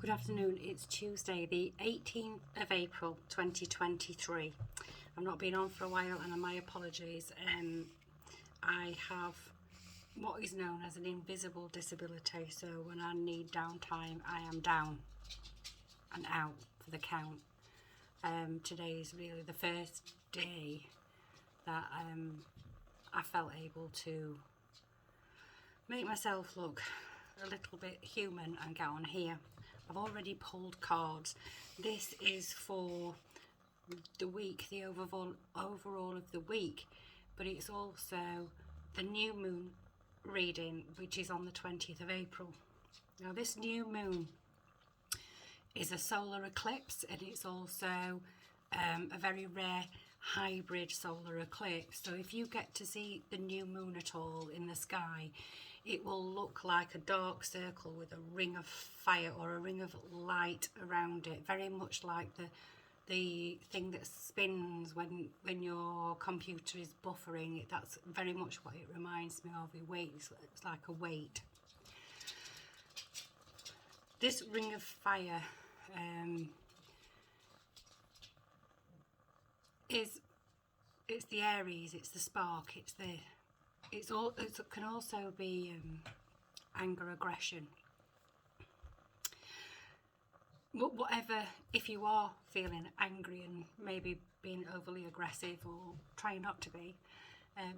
Good afternoon, it's Tuesday the 18th of April 2023. I've not been on for a while and my apologies. I have what is known as an invisible disability, so when I need downtime I am down and out for the count. Today is really the first day that I felt able to make myself look a little bit human and get on here. I've already pulled cards. This is for the week, the overall of the week, but it's also the new moon reading, which is on the 20th of April. Now this new moon is a solar eclipse, and it's also a very rare hybrid solar eclipse. So if you get to see the new moon at all in the sky, it will look like a dark circle with a ring of fire or a ring of light around it, very much like the thing that spins when your computer is buffering. That's very much what it reminds me of. It's like a weight. This ring of fire it's the Aries, it's the spark, it can also be anger, aggression. But whatever, if you are feeling angry and maybe being overly aggressive or trying not to be,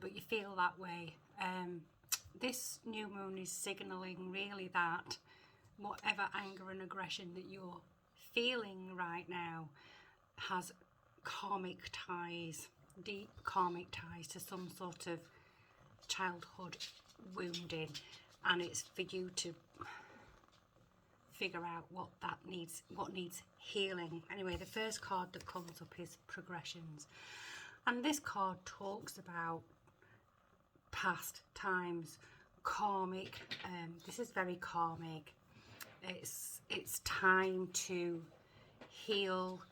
but you feel that way, this new moon is signalling really that whatever anger and aggression that you're feeling right now has karmic ties, deep karmic ties to some sort of childhood wounding, and it's for you to figure out what needs healing. Anyway, the first card that comes up is progressions, and this card talks about past times, karmic. This is very karmic. It's time to heal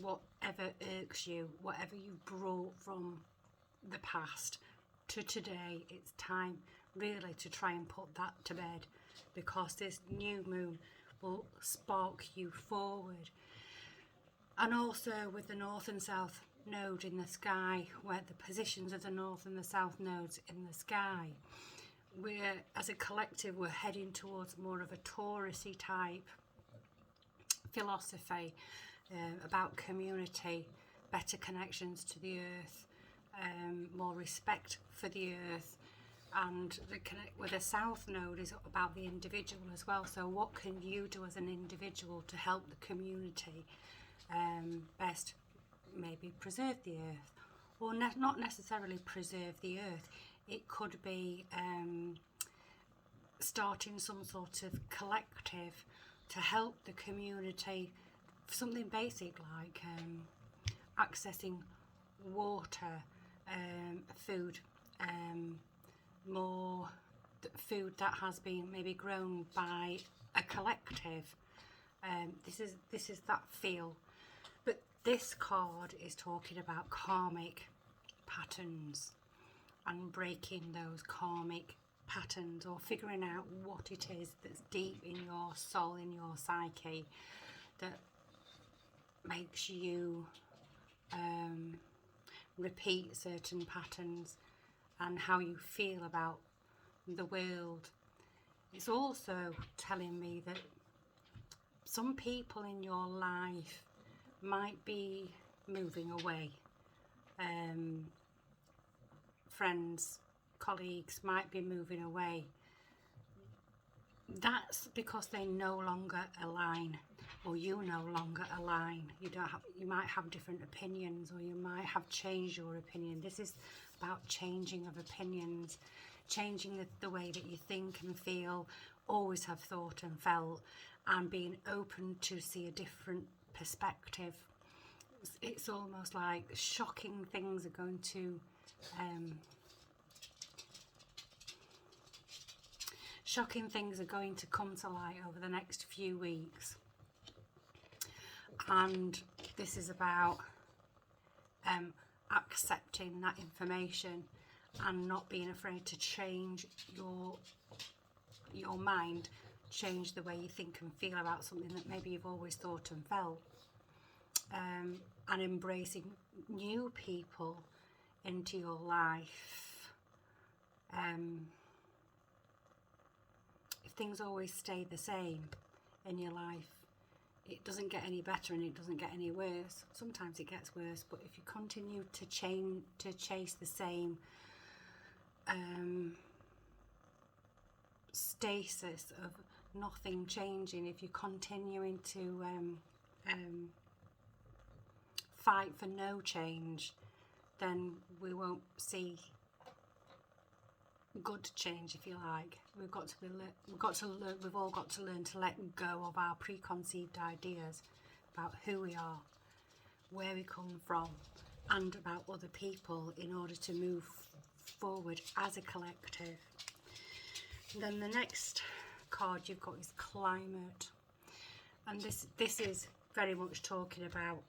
whatever irks you, whatever you brought from the past to today. It's time really to try and put that to bed, because this new moon will spark you forward. And also with the north and south node in the sky, where the positions of the north and the south nodes in the sky, we're, as a collective, we're heading towards more of a Taurus-y type philosophy, about community, better connections to the earth, more respect for the earth. And the connect with the south node is about the individual as well. So what can you do as an individual to help the community best maybe preserve the earth, or not necessarily preserve the earth. It could be starting some sort of collective to help the community, something basic like accessing water, food, more food that has been maybe grown by a collective. This is that feel. But this card is talking about karmic patterns and breaking those karmic patterns, or figuring out what it is that's deep in your soul, in your psyche, that makes you repeat certain patterns and how you feel about the world. It's also telling me that some people in your life might be moving away. Friends, colleagues might be moving away. That's because they no longer align, or you no longer align. You might have different opinions, or you might have changed your opinion. This is about changing of opinions, changing the way that you think and feel, always have thought and felt, and being open to see a different perspective. It's almost like shocking things are going to come to light over the next few weeks. And this is about accepting that information and not being afraid to change your mind, change the way you think and feel about something that maybe you've always thought and felt, and embracing new people into your life. If things always stay the same in your life, it doesn't get any better and it doesn't get any worse. Sometimes it gets worse, but if you continue to chase the same stasis of nothing changing, if you're continuing to fight for no change, then we won't see good change, if you like. We've all got to learn to let go of our preconceived ideas about who we are, where we come from, and about other people in order to move forward as a collective. And then the next card you've got is climate, and this is very much talking about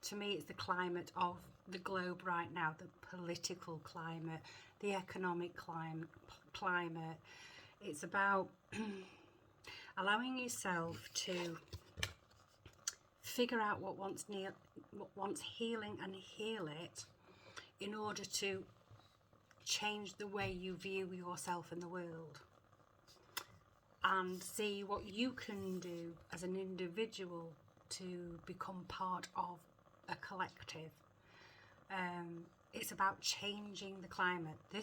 to me it's the climate of the globe right now, the political climate, the economic climate. It's about allowing yourself to figure out what wants healing and heal it in order to change the way you view yourself in the world, and see what you can do as an individual to become part of a collective. It's about changing the climate. The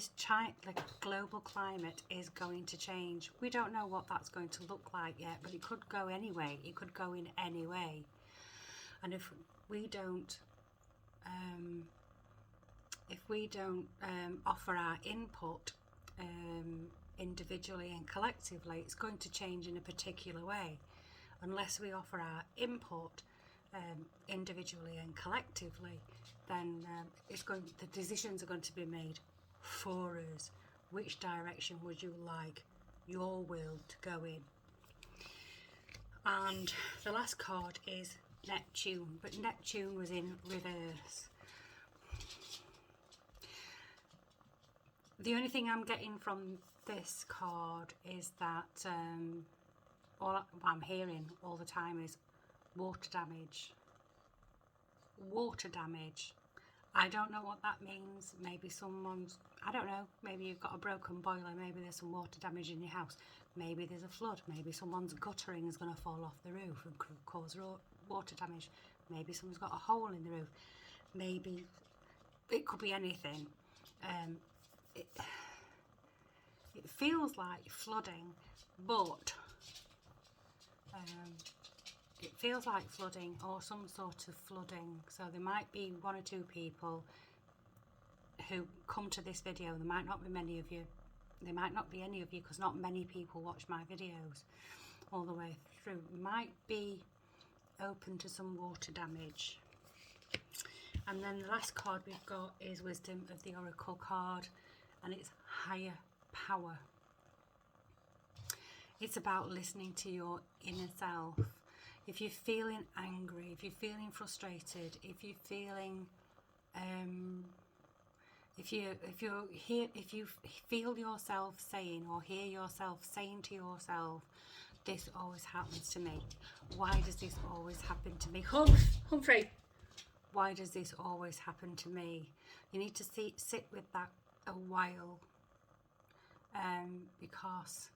global climate is going to change. We don't know what that's going to look like yet, but it could go anyway. It could go in any way. And if we don't offer our input individually and collectively, it's going to change in a particular way. Unless we offer our input individually and collectively, then the decisions are going to be made for us. Which direction would you like your world to go in? And the last card is Neptune, but Neptune was in reverse. The only thing I'm getting from this card is that all I'm hearing all the time is water damage. Water damage. I don't know what that means. Maybe I don't know, maybe you've got a broken boiler, maybe there's some water damage in your house, maybe there's a flood, maybe someone's guttering is going to fall off the roof and cause water damage, maybe someone's got a hole in the roof, maybe it could be anything. It feels like flooding, but it feels like flooding or some sort of flooding. So there might be one or two people who come to this video. There might not be many of you. There might not be any of you, because not many people watch my videos all the way through. Might be open to some water damage. And then the last card we've got is Wisdom of the Oracle card, and it's higher power. It's about listening to your inner self. If you're feeling angry, if you're feeling frustrated, if you're feeling if you feel yourself saying or hear yourself saying to yourself, this always happens to me. Why does this always happen to me? Humphrey, why does this always happen to me? You need to sit with that a while, because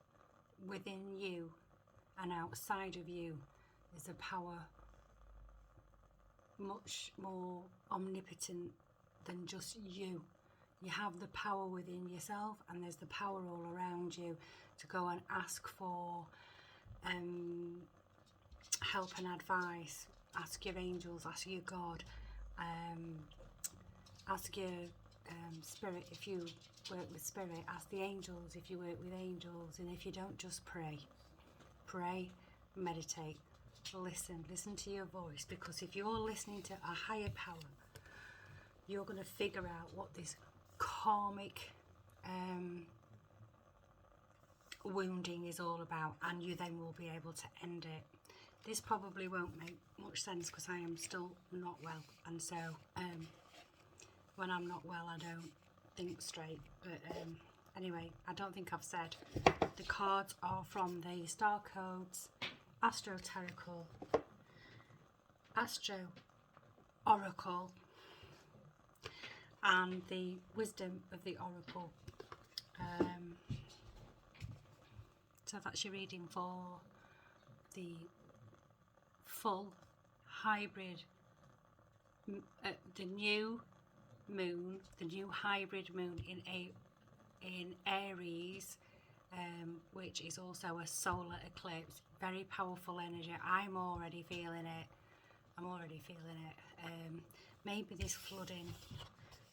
within you and outside of you is a power much more omnipotent than just you. You have the power within yourself, and there's the power all around you to go and ask for help and advice. Ask your angels, ask your God, ask your spirit if you work with spirit, ask the angels if you work with angels. And if you don't, just pray, meditate, listen to your voice, because if you're listening to a higher power, you're going to figure out what this karmic wounding is all about, and you then will be able to end it. This probably won't make much sense because I am still not well, and so when I'm not well I don't think straight, but Anyway, I don't think I've said the cards are from the Star Codes, Astro Tarot, Astro Oracle, and the Wisdom of the Oracle. So that's your reading for the full hybrid, the new moon, the new hybrid moon in Aries, which is also a solar eclipse. Very powerful energy. I'm already feeling it. Maybe this flooding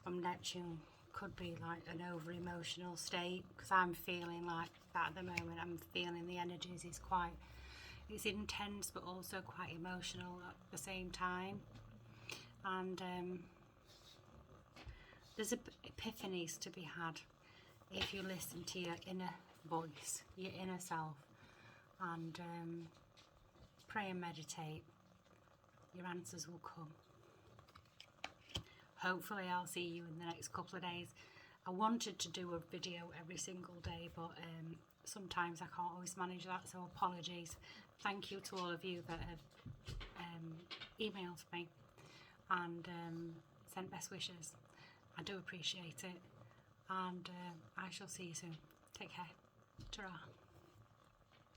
from Neptune could be like an over emotional state, because I'm feeling like that at the moment. I'm feeling the energies is quite, it's intense but also quite emotional at the same time. And there's epiphanies to be had if you listen to your inner voice, your inner self, and pray and meditate. Your answers will come. Hopefully I'll see you in the next couple of days. I wanted to do a video every single day, but sometimes I can't always manage that, so apologies. Thank you to all of you that have emailed me and sent best wishes. I do appreciate it, and I shall see you soon. Take care. Ta-ra.